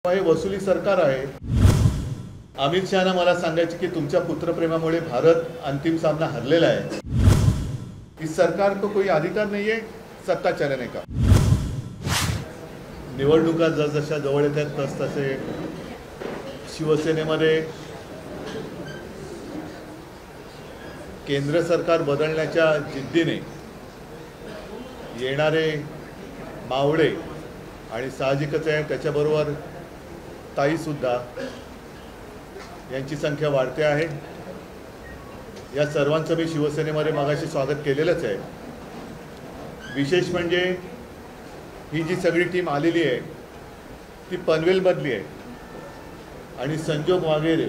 हे वसुली सरकार आहे। अमित शहाना मला सांगायचे की तुमच्या पुत्रप्रेमामुळे भारत अंतिम सामना हरलेला है। इस सरकार को कोई अधिकार नहीं है सत्ता चलने का। निवडणुका जसजशा जवळ येतात तसतसे शिवसेनेमध्ये केंद्र सरकार बदलण्याच्या जिद्दीने येणारे मावळे आणि साहजिकच आहे त्याच्याबरोबर ताई सुद्धा यांची संख्या वाढते आहे। या सर्वांचं मी शिवसेनेमध्ये मागाशी स्वागत केलेलंच आहे। विशेष म्हणजे ही जी सगळी टीम आलेली आहे ती पनवेलमधली आहे आणि संजोग वागेरे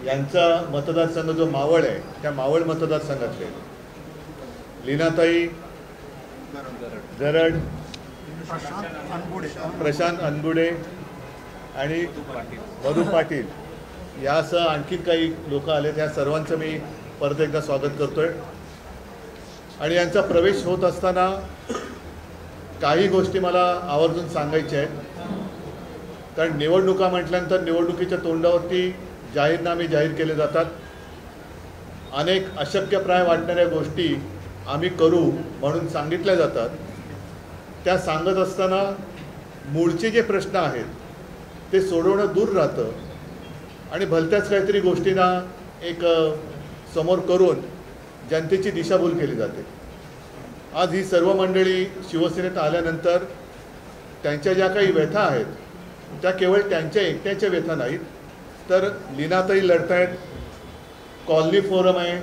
यांचा मतदारसंघ जो मावळ आहे त्या मावळ मतदारसंघातले लीनाताई दरड, प्रशांत अनबुडे आणि मधु पाटील यासह आणखी काही लोक आले। त्या सर्वांचं मी परत एकदा स्वागत करतोय आणि यांचा प्रवेश होत असताना काही गोष्टी मला आवर्जून सांगायच्या आहेत। कारण निवडणुका म्हटल्यानंतर निवडणुकीच्या तोंडावरती जाहीरनामे जाहीर केले जातात। अनेक अशक्यप्राय वाटणाऱ्या गोष्टी आम्ही करू म्हणून सांगितल्या जातात। त्या सांगत असताना मूळचे जे प्रश्न आहेत ते सोडवणं दूर राहतं आणि भलत्याच काहीतरी गोष्टींना एक समोर करून जनतेची दिशाभूल केली जाते। आज ही सर्व मंडळी शिवसेनेत आल्यानंतर त्यांच्या ज्या काही व्यथा आहेत त्या केवळ त्यांच्या एकट्याच्या व्यथा नाहीत, तर लीनाताई लढतायत, कॉलनी फोरम आहे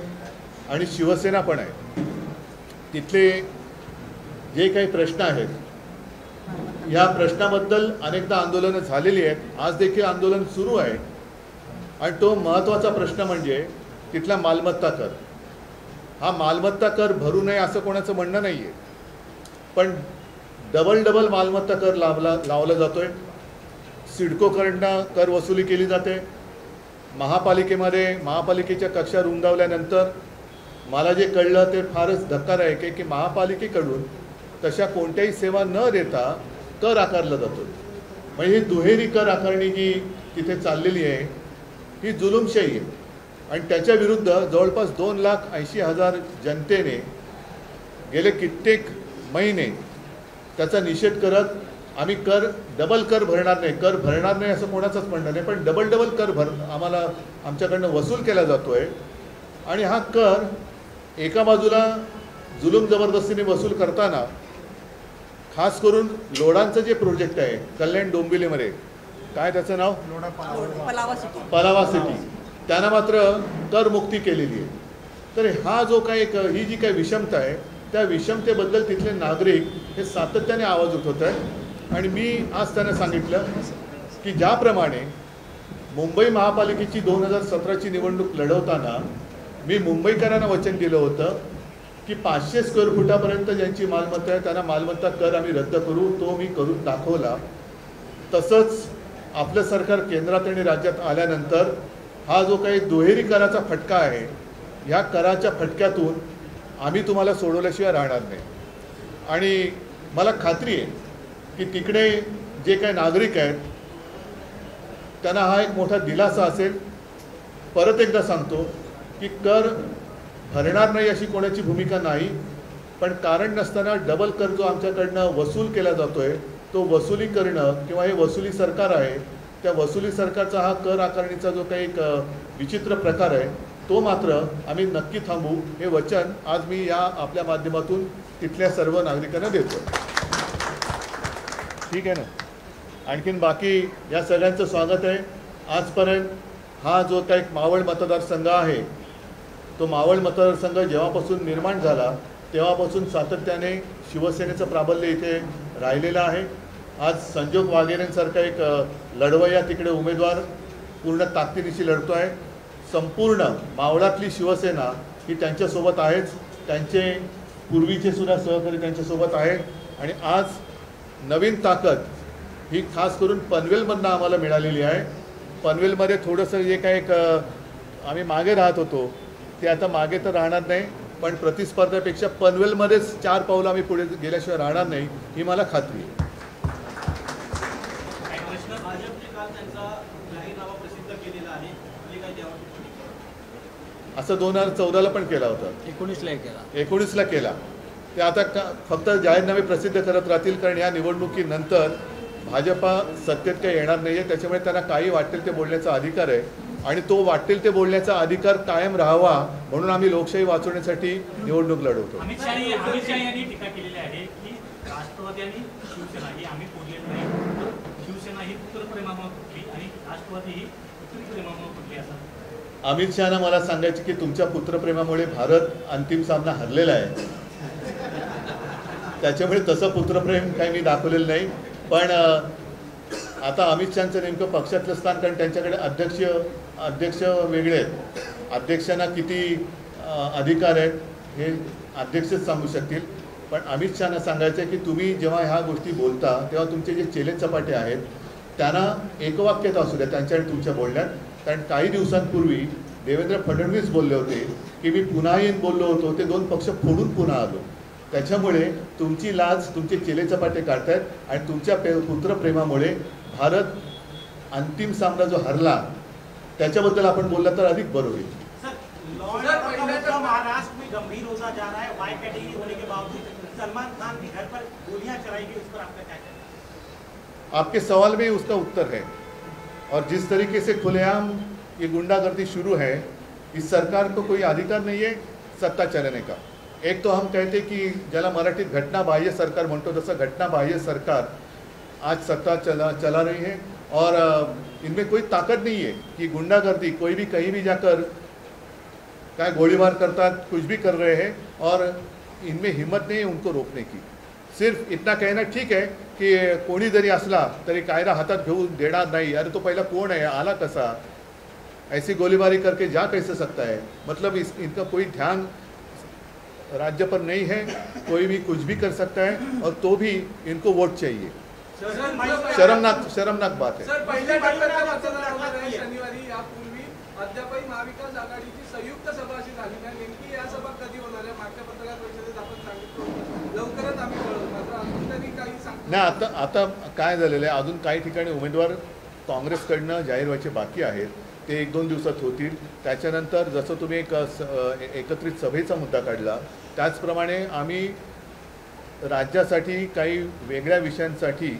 आणि शिवसेना पण आहे। तिथले जे काही प्रश्न आहेत या प्रश्नाबद्दल अनेकदा आंदोलनं झालेली आहेत, आज देखील आंदोलन सुरू आहे। आणि तो महत्त्वाचा प्रश्न म्हणजे तिथला मालमत्ता कर। हा मालमत्ता कर भरू नये असं कोणाचं म्हणणं नाही आहे, पण डबल मालमत्ता कर लावला जातोय। सिडकोकडनं कर वसुली केली जाते। महापालिकेच्या कक्षा रुंदावल्यानंतर मला जे कळलं ते फारच धक्कादायक आहे की महापालिकेकडून तशा कोणत्याही सेवा न देता कर आकारला जातो। म्हणजे ही दुहेरी कर आकारणी जी तिथे चाललेली आहे ही जुलूमशाही आहे आणि त्याच्या विरुद्ध जवळपास 2,80,000 जनतेने गेले कित्येक महिने त्याचा निषेध करत आम्ही डबल कर भरणार नाही असं कोणाचंच म्हणणं नाही, पण डबल कर आम्हाला आमच्याकडनं वसूल केला जातोय। आणि हा कर एका बाजूला जुलूम जबरदस्तीने वसूल करताना खास करून लोडांचं जे प्रोजेक्ट आहे कल्याण डोंबिवलीमध्ये, काय त्याचं नाव, पलावा सिटी, त्यांना मात्र करमुक्ती केलेली आहे। तर हा जो काही ही जी काही विषमता आहे त्या विषमतेबद्दल तिथले नागरिक हे सातत्याने आवाज उठवत आहेत। आणि मी आज त्यांना सांगितलं की ज्याप्रमाणे मुंबई महापालिकेची 2017ची निवडणूक लढवताना मी मुंबईकरांना वचन दिलं होतं की 500 स्क्वेअर फुटापर्यंत ज्यांची मालमत्ता आहे त्यांना मालमत्ता कर आम्ही रद्द करू, तो मी करून दाखवला। तसंच आपलं सरकार केंद्रात आणि राज्यात आल्यानंतर हा जो काही दुहेरी कराचा फटका आहे ह्या कराच्या फटक्यातून आम्ही तुम्हाला सोडवल्याशिवाय राहणार नाही। आणि मला खात्री आहे की तिकडे जे काही नागरिक आहेत त्यांना हा एक मोठा दिलासा असेल। परत एकदा सांगतो की कर भरणार नाही अशी कोणाची भूमिका नाही, पण कारण नसताना डबल कर जो आमच्याकडनं वसूल केला जातोय तो वसुली करणं किंवा हे वसुली सरकार आहे त्या वसुली सरकारचा हा कर आकारणीचा जो काही एक विचित्र प्रकार आहे तो मात्र आम्ही नक्की थांबवू, हे वचन आज मी या आपल्या माध्यमातून तिथल्या सर्व नागरिकांना देतो। ठीक आहे ना। आणखीन बाकी या सगळ्यांचं स्वागत आहे। आजपर्यंत हा जो काही मावळ मतदारसंघ आहे तो मावळ मतदारसंघ जेव्हापासून निर्माण झाला तेव्हापासून सातत्याने शिवसेनेचं प्राबल्य इथे राहिलेलं आहे। आज संजोग वागेरेंसारखा एक लढवय्या तिकडे उमेदवार पूर्ण ताकदीनिशी लढतो आहे। संपूर्ण मावळातली शिवसेना ही त्यांच्यासोबत आहेच, त्यांचे पूर्वीचे सुद्धा सहकारी त्यांच्यासोबत आहे। आणि आज नवीन ताकद ही खास करून पनवेलमधनं आम्हाला मिळालेली आहे। पनवेलमध्ये थोडंसं जे काही एक आम्ही मागे राहत होतो ते आता मागे तर राहणार नाही, पण प्रतिस्पर्ध्यापेक्षा पनवेलमध्येच 4 पावलं आम्ही पुढे गेल्याशिवाय राहणार नाही ही मला खात्री आहे। भाजपने काल त्यांचा जाहीरनामा प्रसिद्ध केलेला आहे, आपली काय त्यावर टिप्पणी? असं 2014ला पण केला होता, 19ला केला. ते आता फक्त जाहीरनामे प्रसिद्ध करत राहतील, कारण या निवडणुकीनंतर भाजपा सत्तेत काही येणार नाही आहे. त्याच्यामुळे त्यांना काही वाटेल ते बोलण्याचा अधिकार आहे आणि तो वाटेल ते बोलण्याचा अधिकार कायम राहावा म्हणून आम्ही लोकशाही वाचवण्यासाठी निवडणूक लढवतो. अमित शाह यांनी टीका केलेली आहे की राष्ट्रवादी आणि शिवसेना ही आम्ही फोडलेली नाही, तर शिवसेना ही पुत्रप्रेमामुळे फुटली आणि राष्ट्रवादी ही पुत्रीप्रेमामुळे फुटली असं अमित शहाना मला सांगायचे की तुमच्या पुत्रप्रेमामुळे भारत अंतिम सामना हरलेला आहे. त्याच्यामुळे तसं पुत्रप्रेम काही मी दाखवलेलं नाही. पण आता अमित शहाचं नेमकं पक्षातलं स्थान, कारण त्यांच्याकडे अध्यक्ष वेगळे आहेत. अध्यक्षांना किती अधिकार आहेत हे अध्यक्षच सांगू शकतील. पण अमित शहाना सांगायचं आहे की तुम्ही जेव्हा ह्या गोष्टी बोलता तेव्हा तुमचे जे चेले चपाटे आहेत त्यांना एकवाक्यता असू द्या त्यांच्या आणि तुमच्या बोलण्यात. कारण काही दिवसांपूर्वी देवेंद्र फडणवीस बोलले होते की मी पुन्हा येऊन बोललो होतो, ते 2 पक्ष फोडून पुन्हा आलो. त्याच्यामुळे तुमची लाज तुमचे चेले चपाटे काढतायत आणि तुमच्या पुत्रप्रेमामुळे भारत अंतिम सामना जो हरला त्याच्याबद्दल आपण बोलला तर अधिक बरं होईल. महाराष्ट्र में गंभीर होता जा रहा है, वाई कैटेगरी होने के बावजूद सलमान खान के घर पर गोलियां चलाई गई, उस पर आपका क्या कहना है? आपके सवाल में उसका उत्तर है. और जिस तरीके से खुलेआम ये गुंडागर्दी शुरू है, इस सरकार को कोई अधिकार नहीं है सत्ता चलाने का. एक तो हम कहते कि ज्याला मराठीत घटनाबाह्य सरकार म्हणतो, तसं घटनाबाह्य सरकार आज सत्ता चला रही है और इनमें कोई ताकत नहीं है कि गुंडागर्दी कोई भी कहीं भी जाकर क्या गोलीबार करता कुछ भी कर रहे हैं और इनमें हिम्मत नहीं है उनको रोकने की. सिर्फ इतना कहना ठीक है की कोणी जरी असला तरी कायदा हातात घेऊन देणार नाही. अरे तो पहिला कोण आहे, आला कसा, ऐसी गोलीबारी करके जा कैसे सकता है. मतलब इनका कोई ध्यान राज्य पर नहीं है. कोई भी कुछ भी कर सकता है और तो भी इनको वोट चाहिए. शर्मनाक बात है. शनिवारी यापूर्वी अद्यापही महाविकास आघाडीची संयुक्त सभा अशी झाली नाही. नेमकी या सभा कधी होणार आहे? मागच्या पत्रकार परिषदेत आपण सांगितलं लवकरच आम्ही कळवू, मात्र अजून तरी काही नाही. आता काय झालेलं आहे, अजून काही ठिकाणी उमेदवार काँग्रेसकडनं जाहीर व्हायचे बाकी आहेत, ते 1-2 दिवसात होतील. त्याच्यानंतर जसं तुम्ही एक एकत्रित सभेचा मुद्दा काढला त्याचप्रमाणे आम्ही राज्यासाठी काही वेगळ्या विषयांसाठी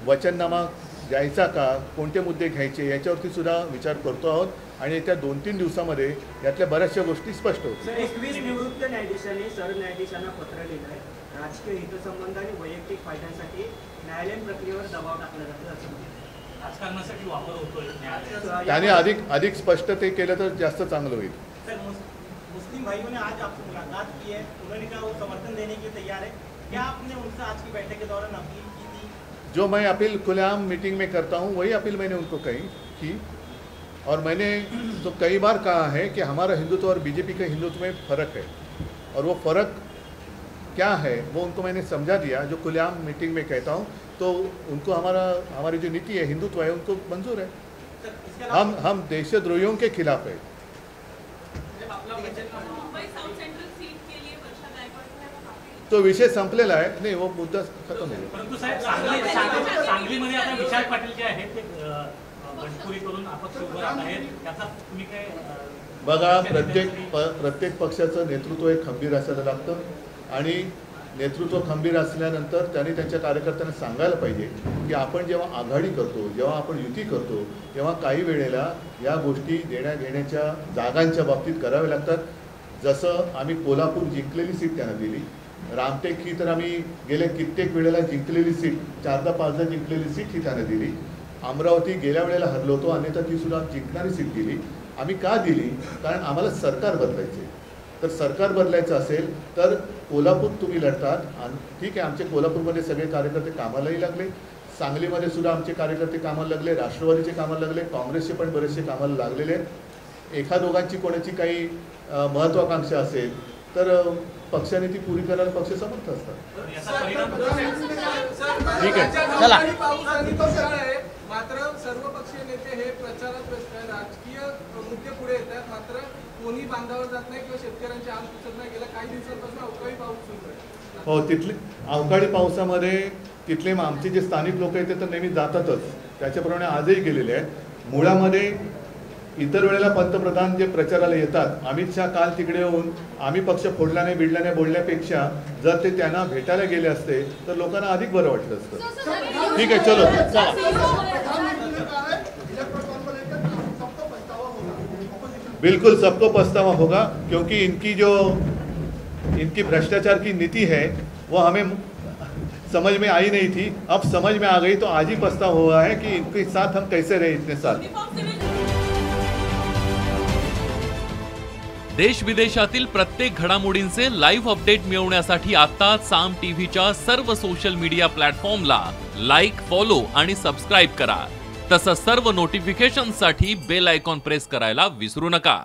वचननामा द्यायचा का, कोणते मुद्दे घ्यायचे याच्यावरती सुद्धा विचार करतो आहोत आणि येत्या 2-3 दिवसामध्ये यातल्या बऱ्याचशा गोष्टी स्पष्ट होतील. 21 निवृत्त न्यायाधीशांनी सरन्यायाधीशांना पत्र लिहिलं आहे. राजकीय हितसंबंध आणि वैयक्तिक फायद्यांसाठी न्यायालयीन प्रक्रियेवर दबाव टाकला जातो असं राजकारणासाठी वापर होतोय. त्याने अधिक स्पष्ट ते केलं तर जास्त चांगलं होईल. सर, मुस्लिम भाइयों ने आज आपसे मुलाकात की है, उन्होंने कहा वो समर्थन देने के लिए तैयार है. क्या आपने उनसे आज की बैठक के दौरान अपील की थी? जो मैं अपील खुलेआम मीटिंग में करता हूँ वही अपील मैंने उनको की और मैंने तो कई बार कहा है कि हमारा हिंदुत्व और बीजेपी के हिंदुत्व में फ़र्क है और वो फ़र्क क्या है वो उनको मैंने समझा दिया. जो खुलेआम मीटिंग में कहता हूँ तो उनको हमारी जो नीति है हिंदुत्व है उनको मंजूर है. हम देशद्रोहियों के खिलाफ है. तो विषय संपलेला आहे. नाही वो मुद्दा खतम आहे. परंतु साहेब सांगलीमध्ये आता विशाल पाटील जे आहेत ते बंडखोरी करून अपक्ष उभं राहत आहेत, त्याचा तुम्ही काय बघा, प्रत्येक पक्षाचं नेतृत्व हे खंबीर असायला लागतं आणि नेतृत्व खंबीर असल्यानंतर त्यांनी त्यांच्या कार्यकर्त्यांना सांगायला पाहिजे की आपण जेव्हा आघाडी करतो, जेव्हा आपण युती करतो तेव्हा काही वेळेला या गोष्टी देण्या घेण्याच्या जागांच्या बाबतीत कराव्या लागतात. जसं आम्ही कोल्हापूर जिंकलेली सीट त्यांना दिली, रामटेक ही तर आम्ही गेल्या कित्येक वेळेला जिंकलेली सीट 4दा-5दा जिंकलेली सीट ही त्यांना दिली. अमरावती गेल्या वेळेला हरलो होतो, अन्यथा ती सुद्धा जिंकणारी सीट दिली. आम्ही का दिली? कारण आम्हाला सरकार बदलायचे. तर सरकार बदलायचं असेल तर कोल्हापूर तुम्ही लढतात आणि ठीक आहे, आमचे कोल्हापूरमध्ये सगळे कार्यकर्ते कामालाही लागले, सांगलीमध्ये सुद्धा आमचे कार्यकर्ते कामाला लागले, राष्ट्रवादीचे कामाला लागले, काँग्रेसचे पण बरेचसे कामाला लागलेले आहेत. एका-दोघांची कोणाची काही महत्त्वाकांक्षा असेल तर पक्षाने ती पुरी करायला पक्ष समर्थ असतात. ठीक आहे, चला. मात्र सर्व पक्षीय नेते हे प्रचारात व्यस्त आहेत, राजकीय मुद्दे पुढे येत आहेत, मात्र कोणी बांधावर जात नाही किंवा शेतकऱ्यांचे हाल पुसत नाही. गेल्या काही दिवसांपासून अवकाळी पाऊस सुरू आहे. हो, तिथले अवकाळी पावसामध्ये तिथले आमचे जे स्थानिक लोक आहेत ते तर नेहमी जातातच. त्याच्याप्रमाणे आजही केलेले आहेत. मुळामध्ये इतर वेळेला पंतप्रधान जे प्रचाराला येतात, अमित शहा काल तिकडे येऊन आम्ही पक्ष फोडल्याने बिडल्याने बोलण्यापेक्षा जर ते त्यांना भेटायला गेले असते तर लोकांना अधिक बरं वाटलं असतं. ठीक आहे, चलो बिल्कुल सबको पछतावा होगा, क्योंकि इनकी भ्रष्टाचार की नीति है वो हमें समझ में आई नहीं थी, अब समझ में आ गई, तो आज ही पछतावा हुआ है कि इनके साथ हम कैसे रहे इतने साल. देश विदेशातील प्रत्येक घडामोडींचे लाईव्ह अपडेट मिळवण्यासाठी आता साम टीव्हीच्या सर्व सोशल मीडिया प्लॅटफॉर्मला लाईक, फॉलो आणि सबस्क्राईब करा. तसंच सर्व नोटिफिकेशनसाठी बेल आयकॉन प्रेस करायला विसरू नका.